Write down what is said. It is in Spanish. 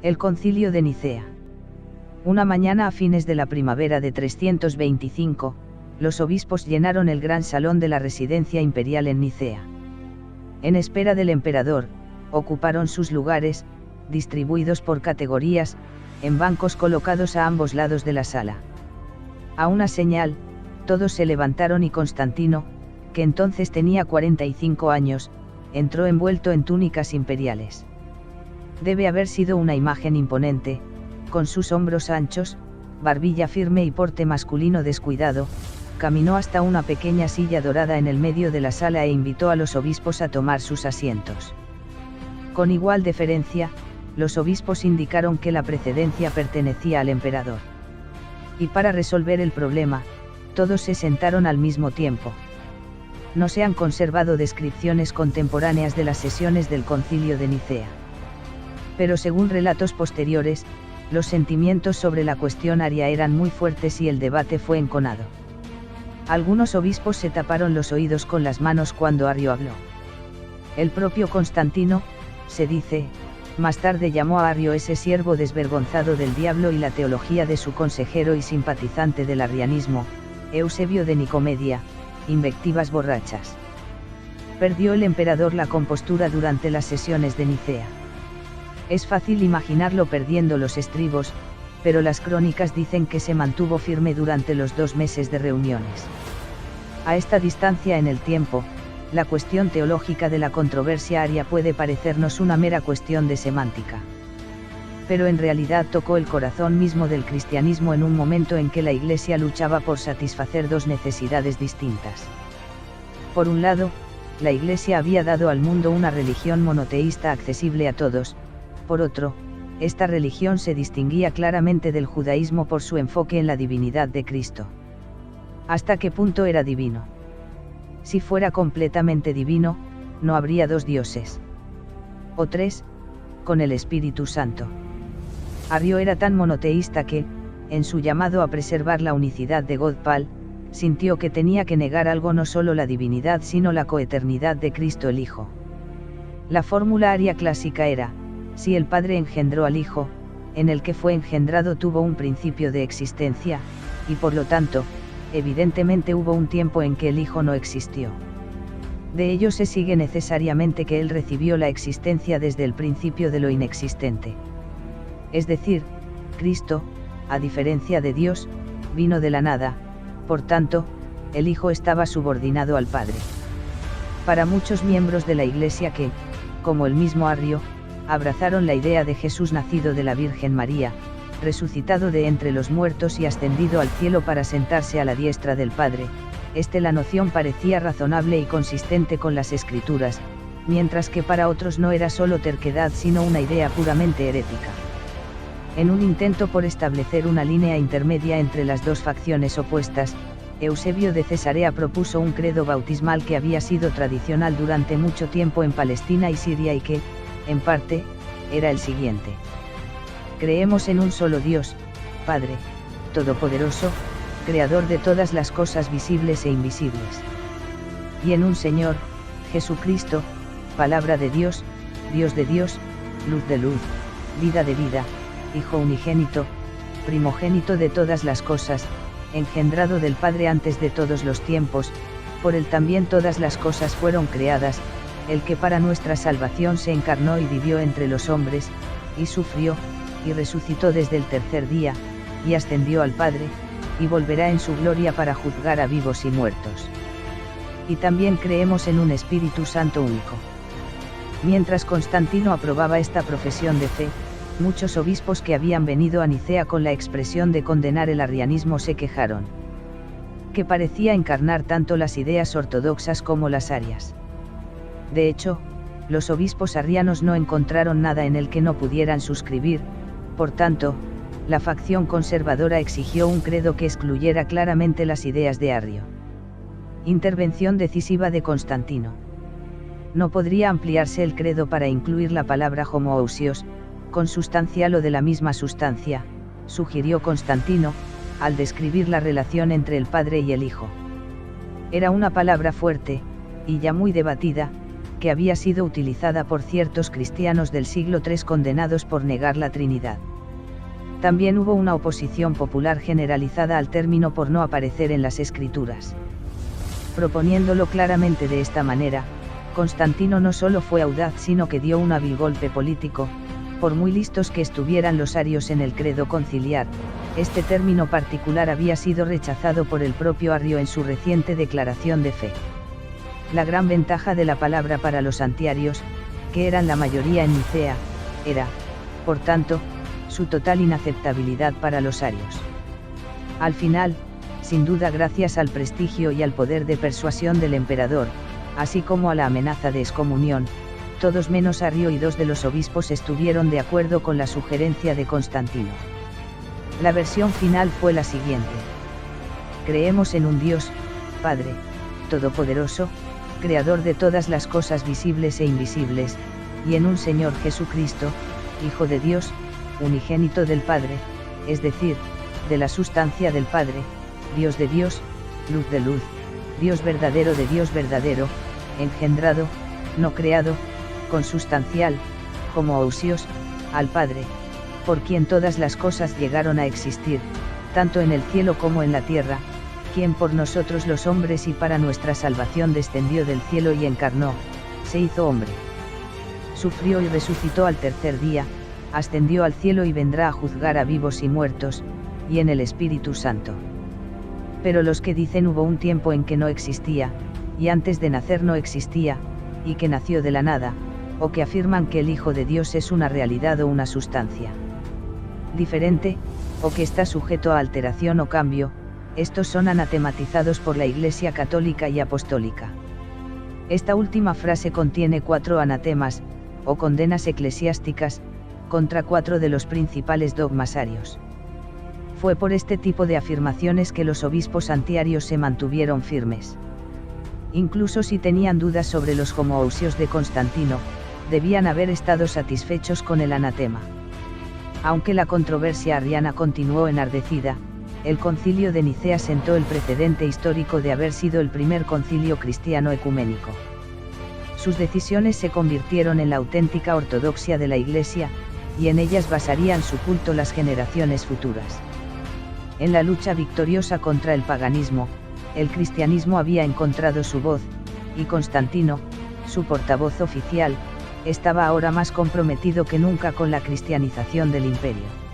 El Concilio de Nicea. Una mañana a fines de la primavera de 325, los obispos llenaron el gran salón de la residencia imperial en Nicea. En espera del emperador, ocuparon sus lugares, distribuidos por categorías, en bancos colocados a ambos lados de la sala. A una señal, todos se levantaron y Constantino, que entonces tenía 45 años, entró envuelto en túnicas imperiales. Debe haber sido una imagen imponente, con sus hombros anchos, barbilla firme y porte masculino descuidado, caminó hasta una pequeña silla dorada en el medio de la sala e invitó a los obispos a tomar sus asientos. Con igual deferencia, los obispos indicaron que la precedencia pertenecía al emperador. Y para resolver el problema, todos se sentaron al mismo tiempo. No se han conservado descripciones contemporáneas de las sesiones del Concilio de Nicea. Pero según relatos posteriores, los sentimientos sobre la cuestión aria eran muy fuertes y el debate fue enconado. Algunos obispos se taparon los oídos con las manos cuando Arrio habló. El propio Constantino, se dice, más tarde llamó a Arrio ese siervo desvergonzado del diablo y la teología de su consejero y simpatizante del arrianismo, Eusebio de Nicomedia, invectivas borrachas. Perdió el emperador la compostura durante las sesiones de Nicea. Es fácil imaginarlo perdiendo los estribos, pero las crónicas dicen que se mantuvo firme durante los 2 meses de reuniones. A esta distancia en el tiempo, la cuestión teológica de la controversia aria puede parecernos una mera cuestión de semántica. Pero en realidad tocó el corazón mismo del cristianismo en un momento en que la Iglesia luchaba por satisfacer 2 necesidades distintas. Por un lado, la Iglesia había dado al mundo una religión monoteísta accesible a todos. Por otro, esta religión se distinguía claramente del judaísmo por su enfoque en la divinidad de Cristo. ¿Hasta qué punto era divino? Si fuera completamente divino, no habría 2 dioses. O 3, con el Espíritu Santo. Arrio era tan monoteísta que, en su llamado a preservar la unicidad de Godpal, sintió que tenía que negar algo, no solo la divinidad sino la coeternidad de Cristo el Hijo. La fórmula aria clásica era: si el Padre engendró al Hijo, en el que fue engendrado tuvo un principio de existencia, y por lo tanto, evidentemente hubo un tiempo en que el Hijo no existió. De ello se sigue necesariamente que Él recibió la existencia desde el principio de lo inexistente. Es decir, Cristo, a diferencia de Dios, vino de la nada, por tanto, el Hijo estaba subordinado al Padre. Para muchos miembros de la Iglesia que, como el mismo Arrio, abrazaron la idea de Jesús nacido de la Virgen María, resucitado de entre los muertos y ascendido al cielo para sentarse a la diestra del Padre, la noción parecía razonable y consistente con las Escrituras, mientras que para otros no era solo terquedad sino una idea puramente herética. En un intento por establecer una línea intermedia entre las 2 facciones opuestas, Eusebio de Cesarea propuso un credo bautismal que había sido tradicional durante mucho tiempo en Palestina y Siria y que, en parte, era el siguiente: creemos en un solo Dios, Padre, Todopoderoso, Creador de todas las cosas visibles e invisibles. Y en un Señor, Jesucristo, Palabra de Dios, Dios de Dios, Luz de luz, Vida de vida, Hijo unigénito, primogénito de todas las cosas, engendrado del Padre antes de todos los tiempos, por Él también todas las cosas fueron creadas, el que para nuestra salvación se encarnó y vivió entre los hombres, y sufrió, y resucitó desde el tercer día, y ascendió al Padre, y volverá en su gloria para juzgar a vivos y muertos. Y también creemos en un Espíritu Santo único. Mientras Constantino aprobaba esta profesión de fe, muchos obispos que habían venido a Nicea con la expresión de condenar el arrianismo se quejaron. Que parecía encarnar tanto las ideas ortodoxas como las arias. De hecho, los obispos arrianos no encontraron nada en el que no pudieran suscribir, por tanto, la facción conservadora exigió un credo que excluyera claramente las ideas de Arrio. Intervención decisiva de Constantino. No podría ampliarse el credo para incluir la palabra homoousios, consustancial o de la misma sustancia, sugirió Constantino, al describir la relación entre el Padre y el Hijo. Era una palabra fuerte, y ya muy debatida, que había sido utilizada por ciertos cristianos del siglo III condenados por negar la Trinidad. También hubo una oposición popular generalizada al término por no aparecer en las Escrituras. Proponiéndolo claramente de esta manera, Constantino no solo fue audaz sino que dio un hábil golpe político. Por muy listos que estuvieran los arios en el credo conciliar, este término particular había sido rechazado por el propio Arrio en su reciente declaración de fe. La gran ventaja de la palabra para los antiarios, que eran la mayoría en Nicea, era, por tanto, su total inaceptabilidad para los arios. Al final, sin duda gracias al prestigio y al poder de persuasión del emperador, así como a la amenaza de excomunión, todos menos Arrio y 2 de los obispos estuvieron de acuerdo con la sugerencia de Constantino. La versión final fue la siguiente: creemos en un Dios, Padre, Todopoderoso, Creador de todas las cosas visibles e invisibles, y en un Señor Jesucristo, Hijo de Dios, unigénito del Padre, es decir, de la sustancia del Padre, Dios de Dios, luz de luz, Dios verdadero de Dios verdadero, engendrado, no creado, consustancial, homoousios, al Padre, por quien todas las cosas llegaron a existir, tanto en el cielo como en la tierra, quien por nosotros los hombres y para nuestra salvación descendió del cielo y encarnó, se hizo hombre. Sufrió y resucitó al tercer día, ascendió al cielo y vendrá a juzgar a vivos y muertos, y en el Espíritu Santo. Pero los que dicen hubo un tiempo en que no existía, y antes de nacer no existía, y que nació de la nada, o que afirman que el Hijo de Dios es una realidad o una sustancia diferente, o que está sujeto a alteración o cambio, estos son anatematizados por la Iglesia Católica y Apostólica. Esta última frase contiene 4 anatemas, o condenas eclesiásticas, contra 4 de los principales dogmas arios. Fue por este tipo de afirmaciones que los obispos antiarios se mantuvieron firmes. Incluso si tenían dudas sobre los homoousios de Constantino, debían haber estado satisfechos con el anatema. Aunque la controversia arriana continuó enardecida, el Concilio de Nicea sentó el precedente histórico de haber sido el primer concilio cristiano ecuménico. Sus decisiones se convirtieron en la auténtica ortodoxia de la Iglesia, y en ellas basarían su culto las generaciones futuras. En la lucha victoriosa contra el paganismo, el cristianismo había encontrado su voz, y Constantino, su portavoz oficial, estaba ahora más comprometido que nunca con la cristianización del imperio.